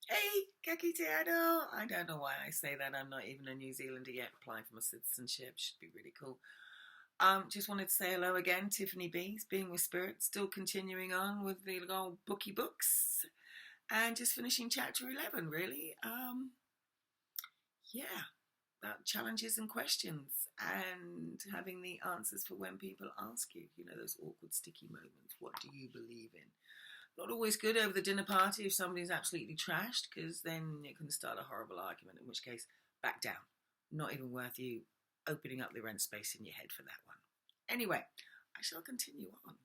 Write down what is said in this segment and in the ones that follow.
Hey, Kakitiano! I don't know why I say that. I'm not even a New Zealander yet. Applying for my citizenship should be really cool. Just wanted to say hello again, Tiffany B's Being with Spirit, still continuing on with the old bookie books, and just finishing chapter 11. Really, yeah, about challenges and questions, and having the answers for when people ask you. You know, those awkward, sticky moments. What do you believe in? Not always good over the dinner party if somebody's absolutely trashed, because then it can start a horrible argument, in which case, back down. Not even worth you opening up the rent space in your head for that one. Anyway, I shall continue on.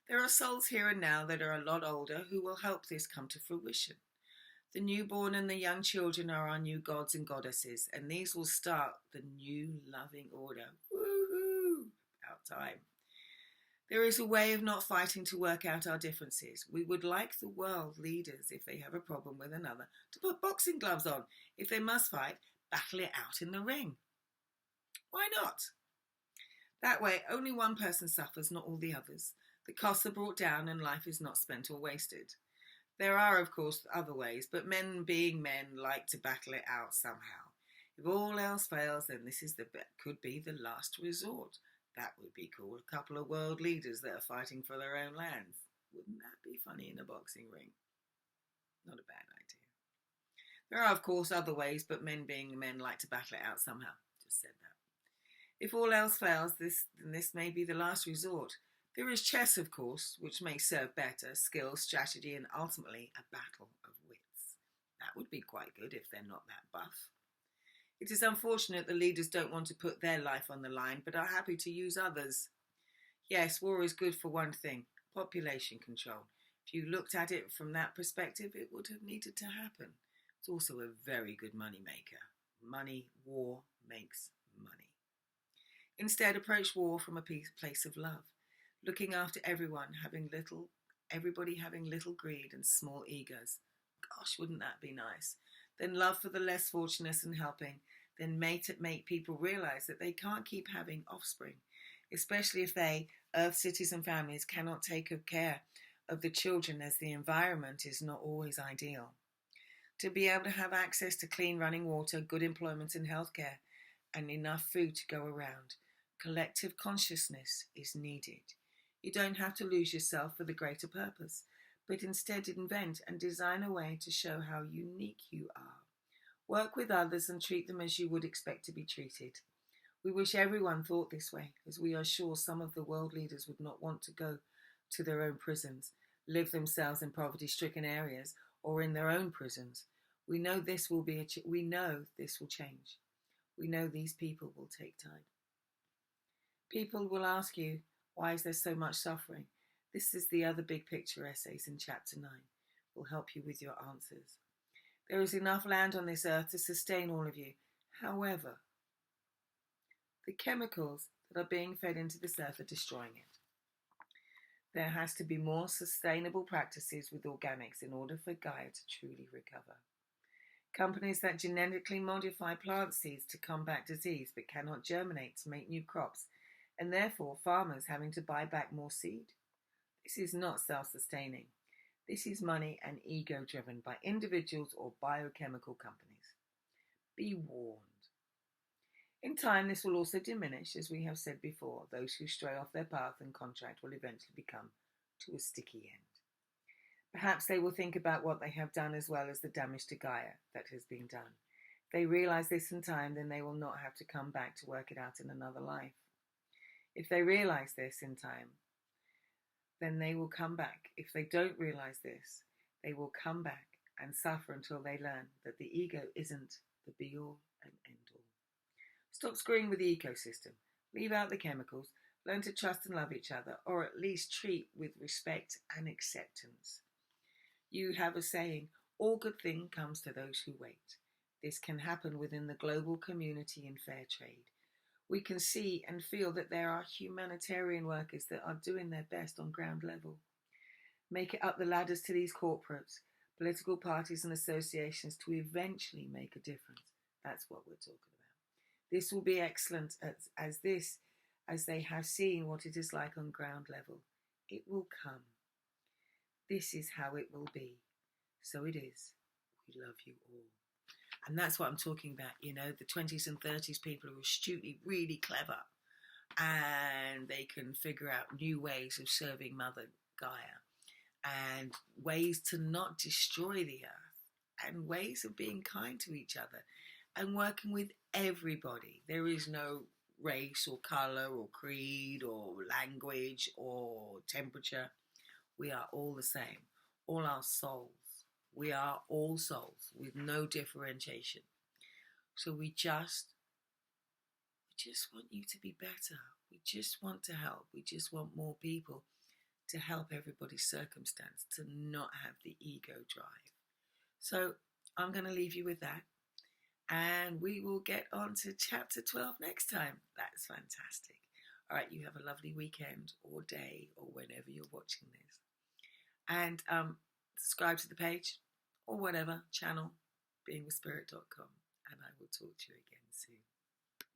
There are souls here and now that are a lot older who will help this come to fruition. The newborn and the young children are our new gods and goddesses, and these will start the new loving order. Woohoo! About time. There is a way of not fighting to work out our differences. We would like the world leaders, if they have a problem with another, to put boxing gloves on. If they must fight, battle it out in the ring. Why not? That way, only one person suffers, not all the others. The costs are brought down and life is not spent or wasted. There are, of course, other ways, but men being men like to battle it out somehow. If all else fails, then this could be the last resort. That would be cool. A couple of world leaders that are fighting for their own lands. Wouldn't that be funny in a boxing ring? Not a bad idea. There are, of course, other ways, but men being men like to battle it out somehow. Just said that. If all else fails, this may be the last resort. There is chess, of course, which may serve better, skill, strategy, and ultimately a battle of wits. That would be quite good if they're not that buff. It is unfortunate the leaders don't want to put their life on the line, but are happy to use others. Yes, war is good for one thing, population control. If you looked at it from that perspective, it would have needed to happen. It's also a very good money maker. War makes money. Instead, approach war from a place of love, looking after everybody having little greed and small egos. Gosh, wouldn't that be nice? Then love for the less fortunate and helping, then make people realize that they can't keep having offspring, especially if they, Earth cities and families, cannot take care of the children as the environment is not always ideal. To be able to have access to clean running water, good employment and healthcare, and enough food to go around, collective consciousness is needed. You don't have to lose yourself for the greater purpose, but instead invent and design a way to show how unique you are. Work with others and treat them as you would expect to be treated. We wish everyone thought this way, as we are sure some of the world leaders would not want to go to their own prisons, live themselves in poverty-stricken areas, or in their own prisons. We know this will change. We know these people will take time. People will ask you, why is there so much suffering? This is the other big picture essays in chapter 9. Will help you with your answers. There is enough land on this earth to sustain all of you. However, the chemicals that are being fed into this earth are destroying it. There has to be more sustainable practices with organics in order for Gaia to truly recover. Companies that genetically modify plant seeds to combat disease but cannot germinate to make new crops, and therefore farmers having to buy back more seed. This is not self-sustaining. This is money and ego driven by individuals or biochemical companies. Be warned. In time, this will also diminish, as we have said before. Those who stray off their path and contract will eventually become to a sticky end. Perhaps they will think about what they have done as well as the damage to Gaia that has been done. If they realize this in time, then they will not have to come back to work it out in another life. If they realize this in time, then they will come back. If they don't realize this, they will come back and suffer until they learn that the ego isn't the be-all and end-all. Stop screwing with the ecosystem. Leave out the chemicals. Learn to trust and love each other, or at least treat with respect and acceptance. You have a saying, all good thing comes to those who wait. This can happen within the global community in fair trade. We can see and feel that there are humanitarian workers that are doing their best on ground level. Make it up the ladders to these corporates, political parties and associations to eventually make a difference. That's what we're talking about. This will be excellent as they have seen what it is like on ground level. It will come. This is how it will be. So it is. We love you all. And that's what I'm talking about, you know, the 20s and 30s people who are astutely really clever and they can figure out new ways of serving Mother Gaia and ways to not destroy the earth and ways of being kind to each other and working with everybody. There is no race or colour or creed or language or temperature. We are all the same. All our souls. We are all souls with no differentiation. So we just want you to be better. We just want to help. We just want more people to help everybody's circumstance, to not have the ego drive. So I'm going to leave you with that. And we will get on to chapter 12 next time. That's fantastic. All right, you have a lovely weekend or day or whenever you're watching this. And subscribe to the page or whatever channel, beingwithspirit.com. And I will talk to you again soon.